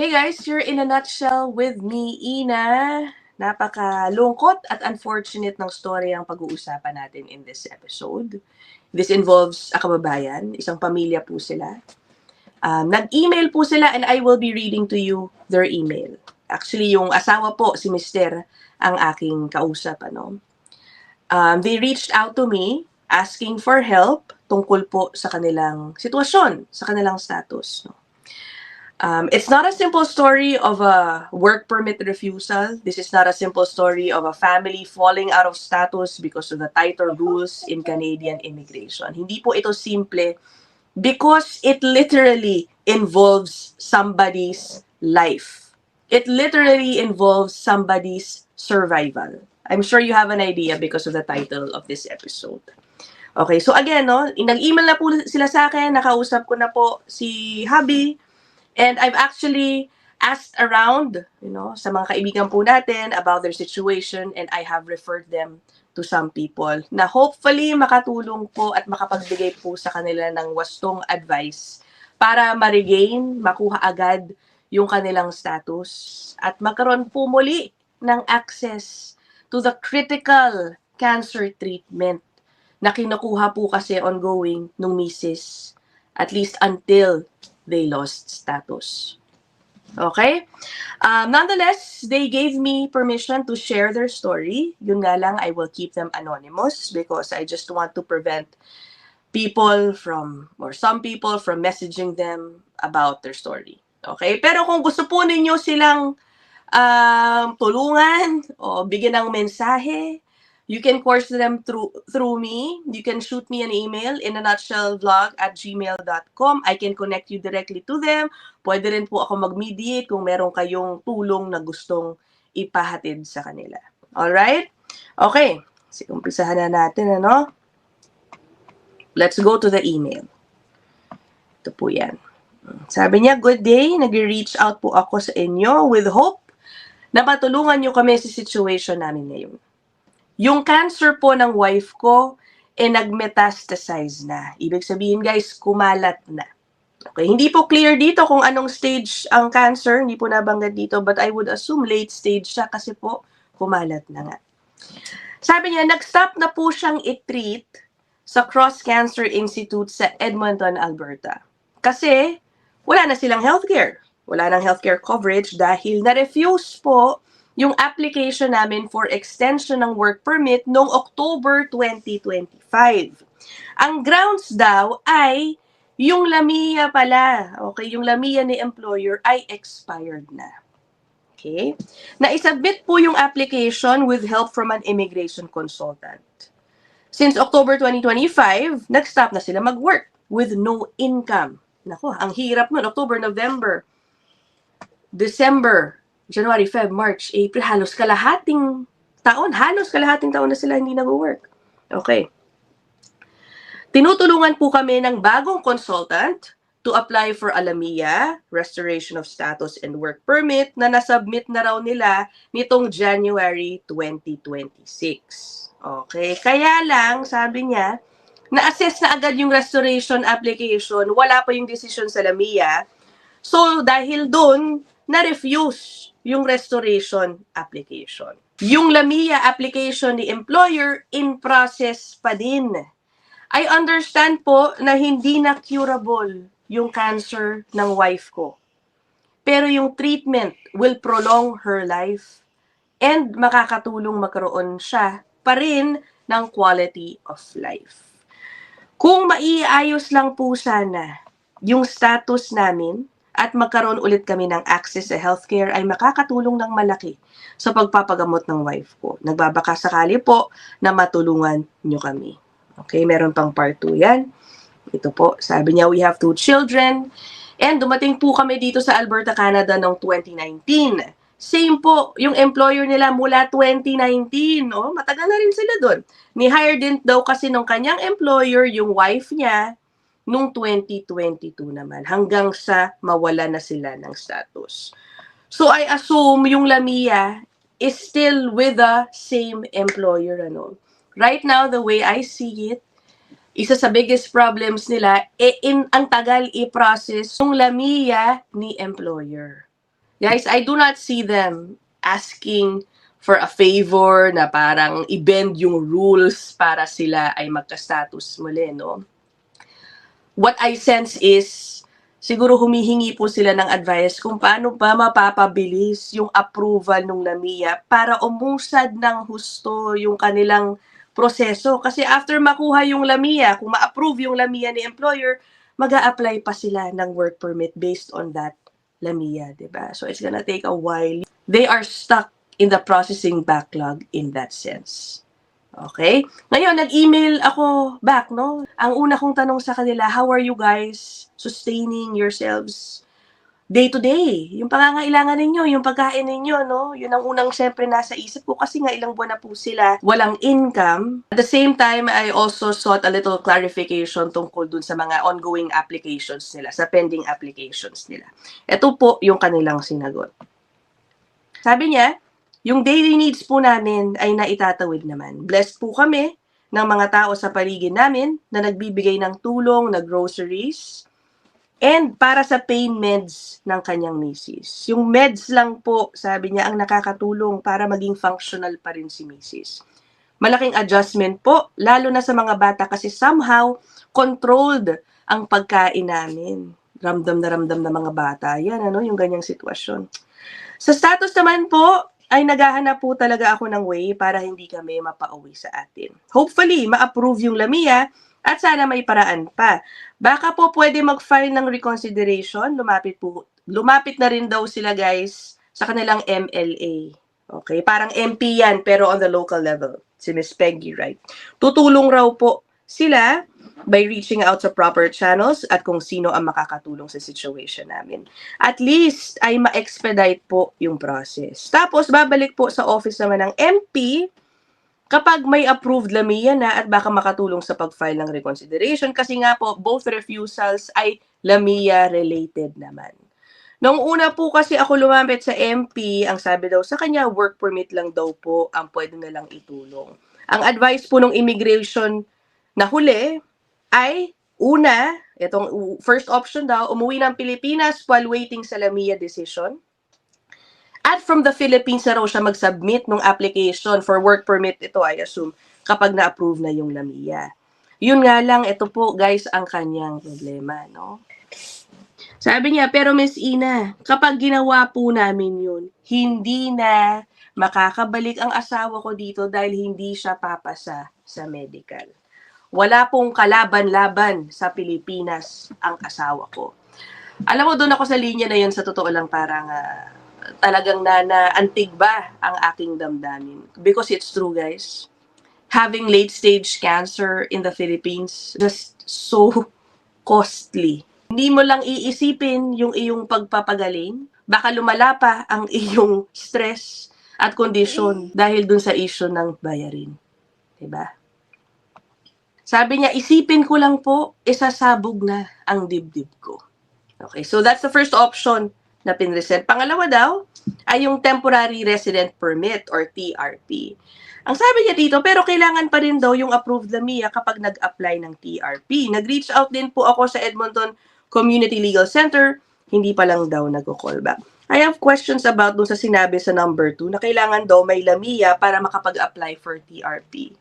Hey guys, you're in a nutshell with me, Ina. Napakalungkot at unfortunate ng story ang pag-uusapan natin in this episode. This involves a kababayan, isang pamilya po sila. Nag-email po sila and I will be reading to you their email. Actually, yung asawa po, si Mister, ang aking kausap. They reached out to me asking for help tungkol po sa kanilang sitwasyon, sa kanilang status. It's not a simple story of a work permit refusal. This is not a simple story of a family falling out of status because of the tighter rules in Canadian immigration. Hindi po ito simple because it literally involves somebody's life. It literally involves somebody's survival. I'm sure you have an idea because of the title of this episode. Okay, so again, nag-email na po sila sa akin, nakausap ko na po si Hubby, and I've actually asked around, sa mga kaibigan po natin about their situation, and I have referred them to some people na hopefully makatulong po at makapagbigay po sa kanila ng wastong advice para ma-regain, makuha agad yung kanilang status at magkaroon po muli ng access to the critical cancer treatment na kinukuha po kasi ongoing nung misis, at least until they lost status. Okay? Nonetheless, they gave me permission to share their story. Yun nga lang, I will keep them anonymous because I just want to prevent some people from messaging them about their story. Okay? Pero kung gusto po ninyo silang tulungan o bigyan ng mensahe, you can course them through me. You can shoot me an email in a nutshellvlog@gmail.com. I can connect you directly to them. Pwede rin po ako mag-mediate kung meron kayong tulong na gustong ipahatid sa kanila. Alright? Okay. Sige, umpisahan na natin, Let's go to the email. Ito po yan. Sabi niya, "Good day. Nag-reach out po ako sa inyo with hope na matulungan niyo kami sa situation namin ngayon. Yung cancer po ng wife ko, nag-metastasize na. Ibig sabihin, guys, kumalat na. Okay, hindi po clear dito kung anong stage ang cancer, hindi po nabanggit dito, but I would assume late stage siya kasi po kumalat na nga. Sabi niya, nag-stop na po siyang i-treat sa Cross Cancer Institute sa Edmonton, Alberta. Kasi wala na silang healthcare. Wala nang healthcare coverage dahil na-refuse po yung application namin for extension ng work permit noong October 2025. Ang grounds daw ay yung LAMIA pala. Okay, yung LAMIA ni employer ay expired na. Okay? Na-submit po yung application with help from an immigration consultant. Since October 2025, nag-stop na sila mag-work with no income. Nako, ang hirap nun. October, November, December, January, Feb, March, April, halos kalahating taon na sila hindi nag-work. Okay. Tinutulungan po kami ng bagong consultant to apply for LAMIA, Restoration of Status and Work Permit, na nasubmit na raw nila nitong January 2026. Okay. Kaya lang, sabi niya, na-assess na agad yung restoration application, wala pa yung decision sa LAMIA. So, dahil doon, na-refuse yung restoration application. Yung LAMIA application ni employer, in process pa din. I understand po na hindi na curable yung cancer ng wife ko. Pero yung treatment will prolong her life and makakatulong magkaroon siya pa rin ng quality of life. Kung maiayos lang po sana yung status namin at magkaroon ulit kami ng access sa healthcare, ay makakatulong ng malaki sa pagpapagamot ng wife ko. Nagbabaka sakali po na matulungan nyo kami. Okay, meron pang part 2 yan. Ito po, sabi niya, we have 2 children. And dumating po kami dito sa Alberta, Canada noong 2019. Same po, yung employer nila mula 2019. Matagal na rin sila doon. Ni-hire din daw kasi nung kanyang employer, yung wife niya, nung 2022 naman, hanggang sa mawala na sila ng status. So I assume yung LAMIA is still with the same employer. Right now, the way I see it, isa sa biggest problems nila, ang tagal i-process yung LAMIA ni employer. Guys, I do not see them asking for a favor na parang i-bend yung rules para sila ay magka-status muli, no? What I sense is, siguro humihingi po sila ng advice kung paano ba mapapabilis yung approval ng NAMIA para umusad ng husto yung kanilang proseso. Kasi after makuha yung LAMIA, kung ma-approve yung LAMIA ni employer, mag-a-apply pa sila ng work permit based on that LAMIA, diba? So it's gonna take a while. They are stuck in the processing backlog in that sense. Okay? Ngayon, nag-email ako back, no? Ang una kong tanong sa kanila, how are you guys sustaining yourselves day to day? Yung pangangailangan ninyo, yung pagkain ninyo, no? Yun ang unang syempre nasa isip ko kasi nga ilang buwan na po sila walang income. At the same time, I also sought a little clarification tungkol dun sa mga ongoing applications nila, sa pending applications nila. Ito po yung kanilang sinagot. Sabi niya, yung daily needs po namin ay naitatawid naman. Blessed po kami ng mga tao sa paligid namin na nagbibigay ng tulong na groceries and para sa pain meds ng kanyang misis. Yung meds lang po, sabi niya, ang nakakatulong para maging functional pa rin si misis. Malaking adjustment po, lalo na sa mga bata kasi somehow controlled ang pagkain namin. Ramdam na mga bata. Yan, yung ganyang sitwasyon. Sa status naman po, ay naghahanap po talaga ako ng way para hindi kami mapauwi sa atin. Hopefully, ma-approve yung LAMIA at sana may paraan pa. Baka po pwede mag-file ng reconsideration. Lumapit na rin daw sila guys sa kanilang MLA. Okay, parang MP yan pero on the local level. Si Miss Peggy, right? Tutulong raw po sila by reaching out sa proper channels at kung sino ang makakatulong sa situation namin. At least ay ma-expedite po yung process. Tapos babalik po sa office naman ng MP kapag may approved LAMIA na at baka makatulong sa pag-file ng reconsideration kasi nga po both refusals ay LAMIA related naman. Nung una po kasi ako lumapit sa MP, ang sabi daw sa kanya, work permit lang daw po ang pwede na lang itulong. Ang advice po ng immigration na huli ay, una, itong first option daw, umuwi ng Pilipinas while waiting sa LAMIA decision. At from the Philippines na raw siya mag-submit ng application for work permit, ito I assume, kapag na-approve na yung LAMIA. Yun nga lang, ito po guys ang kanyang problema, no? Sabi niya, pero Miss Ina, kapag ginawa po namin yun, hindi na makakabalik ang asawa ko dito dahil hindi siya papasa sa medical. Wala pong kalaban-laban sa Pilipinas ang asawa ko. Alam mo, doon ako sa linya na yun, sa totoo lang parang talagang naantig ba ang aking damdamin. Because it's true, guys. Having late-stage cancer in the Philippines, just so costly. Hindi mo lang iisipin yung iyong pagpapagaling, baka lumala pa ang iyong stress at kondisyon dahil dun sa issue ng bayarin. Diba? Sabi niya, isipin ko lang po, isasabog na ang dibdib ko. Okay, so that's the first option na pinresent. Pangalawa daw ay yung temporary resident permit or TRP. Ang sabi niya dito, pero kailangan pa rin daw yung approved LAMIA kapag nag-apply ng TRP. Nag-reach out din po ako sa Edmonton Community Legal Center, hindi pa lang daw nag-call back. I have questions about dun sa sinabi sa number 2 na kailangan daw may LAMIA para makapag-apply for TRP.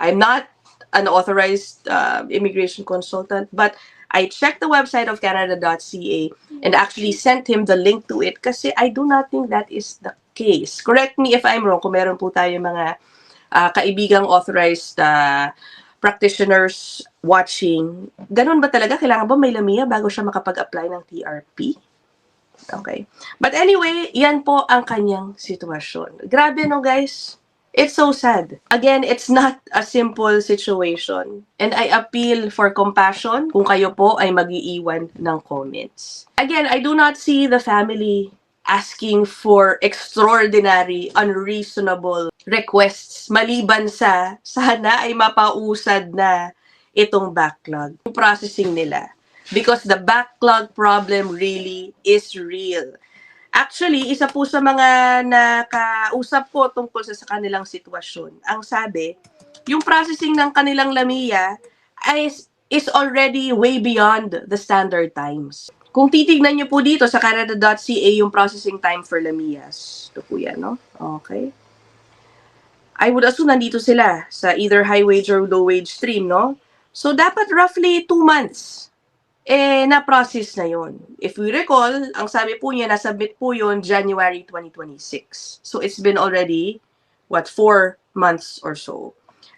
I'm not an authorized immigration consultant, but I checked the website of Canada.ca and actually sent him the link to it kasi I do not think that is the case. Correct me if I'm wrong kung meron po tayo mga kaibigang authorized practitioners watching. Ganun ba talaga? Kailangan ba may LAMIA bago siya makapag-apply ng TRP? Okay. But anyway, yan po ang kanyang sitwasyon. Grabe no guys. It's so sad. Again, it's not a simple situation. And I appeal for compassion kung kayo po ay mag-iiwan ng comments. Again, I do not see the family asking for extraordinary, unreasonable requests maliban sa sana ay mapausad na itong backlog, yung processing nila. Because the backlog problem really is real. Actually, isa po sa mga nakausap ko tungkol sa kanilang sitwasyon, ang sabi, yung processing ng kanilang LAMIA is already way beyond the standard times. Kung titignan nyo po dito sa Canada.ca yung processing time for Lamias. Ito po yan, no? Okay. I would assume nandito sila sa either high wage or low wage stream, no? So, dapat roughly 2 months. Na-process na yon. If we recall, ang sabi po niya, nasubmit po yon January 2026. So, it's been already, 4 months or so.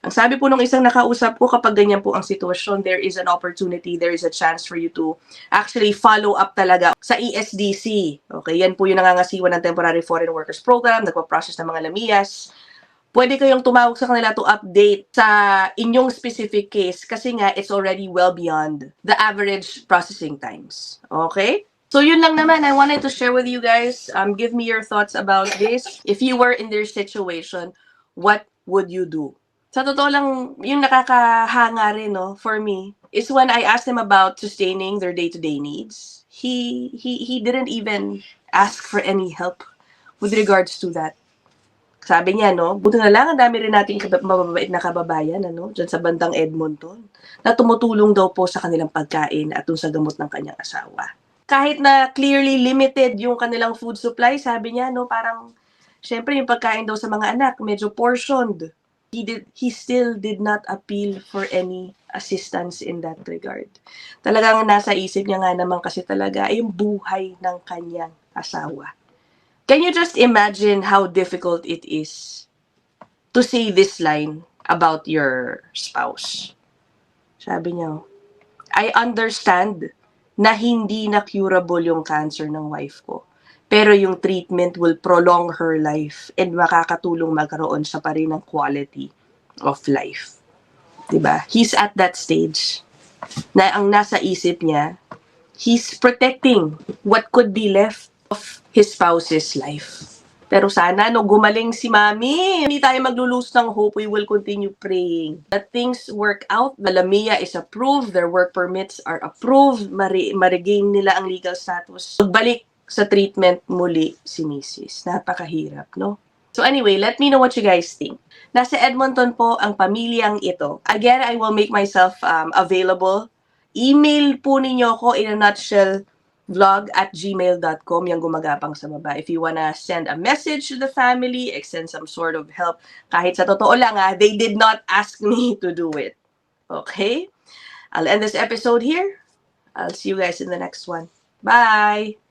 Ang sabi po nung isang nakausap ko, kapag ganyan po ang sitwasyon, there is an opportunity, there is a chance for you to actually follow up talaga sa ESDC. Okay, yan po yung nangangasiwa ng Temporary Foreign Workers Program, nagpa-process ng mga Lamias. Pwede kayong tumawag sa kanila to update sa inyong specific case kasi nga it's already well beyond the average processing times. Okay? So yun lang naman, I wanted to share with you guys. Give me your thoughts about this. If you were in their situation, what would you do? Sa totoo lang, yung nakakahanga rin, no, for me, is when I asked him about sustaining their day-to-day needs. He didn't even ask for any help with regards to that. Sabi niya, no, buti na lang, ang dami rin nating mababait na kababayan, ano, dyan sa bandang Edmonton, na tumutulong daw po sa kanilang pagkain at dun sa gamot ng kanyang asawa. Kahit na clearly limited yung kanilang food supply, sabi niya, no, parang, syempre yung pagkain daw sa mga anak, medyo portioned. He still did not appeal for any assistance in that regard. Talagang nasa isip niya nga naman kasi talaga ay yung buhay ng kanyang asawa. Can you just imagine how difficult it is to say this line about your spouse? Sabi niya, I understand na hindi na curable yung cancer ng wife ko. Pero yung treatment will prolong her life and makakatulong magkaroon siya pa rin ng quality of life. Diba? He's at that stage na ang nasa isip niya, he's protecting what could be left of his spouse's life. Pero sana, no, gumaling si Mami. Hindi tayo maglulose ng hope. We will continue praying that things work out. The Lamia is approved. Their work permits are approved. Ma-regain nila ang legal status. Magbalik sa treatment muli si Mrs. Napakahirap, no? So anyway, let me know what you guys think. Nasa Edmonton po ang pamilyang ito. Again, I will make myself available. Email po ninyo ko in a nutshell vlog@gmail.com, yung gumagapang sa baba. If you wanna send a message to the family, extend some sort of help, kahit sa totoo lang they did not ask me to do it. Okay? I'll end this episode here. I'll see you guys in the next one. Bye!